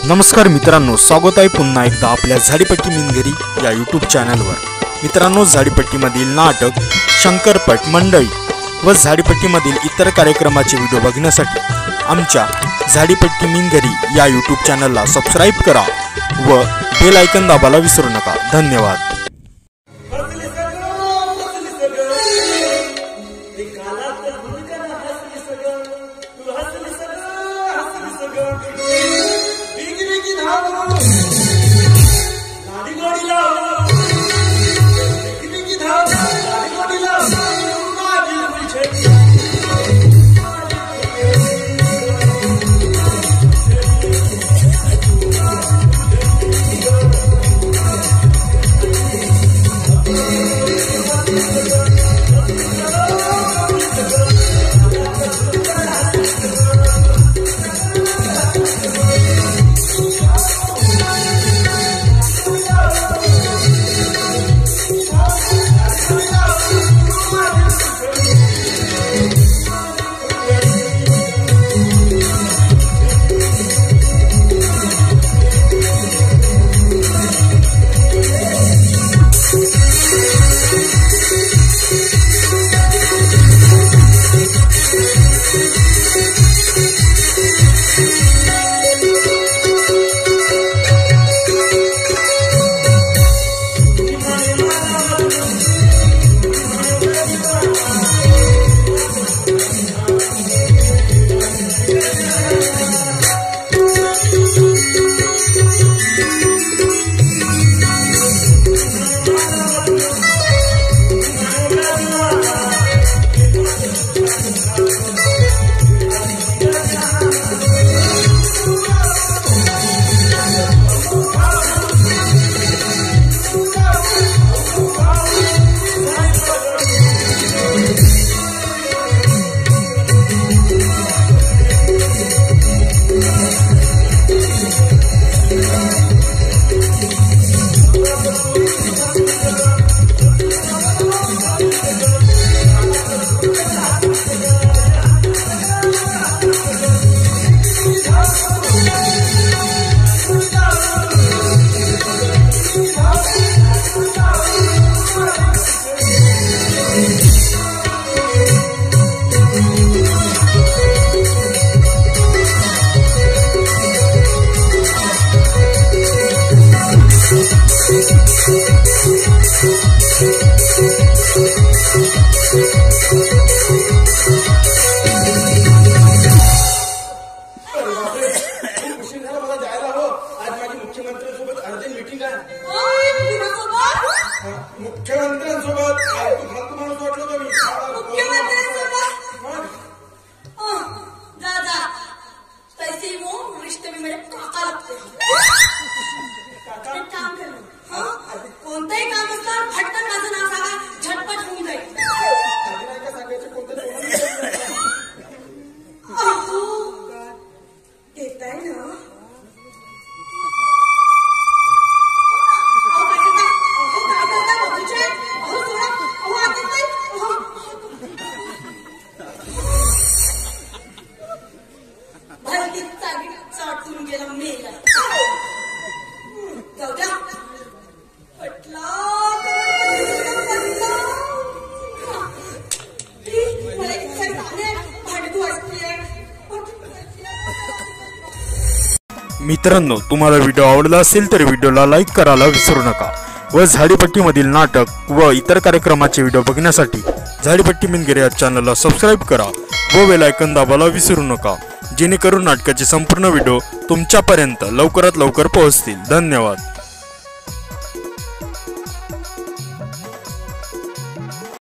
नमस्कार मित्रांनो, स्वागत आहे पुन्हा एकदा आपल्या झाडीपट्टी मिनघरी या यूट्यूब चॅनलवर। मित्रांनो, झाडीपट्टीमधील नाटक, शंकरपट मंडई व झाडीपट्टीमधील इतर कार्यक्रमाचे व्हिडिओ बघण्यासाठी आमच्या झाडीपट्टी मिनघरी या यूट्यूब चॅनलला सबस्क्राइब करा व बेल आयकॉन दाबायला विसरू नका। धन्यवाद। मित्रांनो, तुम्हाला व्हिडिओ आवडला असेल तर व्हिडिओला लाईक करायला विसरू नका व झाडीपट्टीमधील नाटक व इतर कार्यक्रमाचे व्हिडिओ बघण्यासाठी झाडीपट्टी मिनघरी या चॅनलला सबस्क्राइब करा व बेल आयकॉन दाबायला विसरू नका, जेणेकरून नाटकाचे संपूर्ण व्हिडिओ तुमच्यापर्यंत लवकरात लवकर पोहोचतील। धन्यवाद।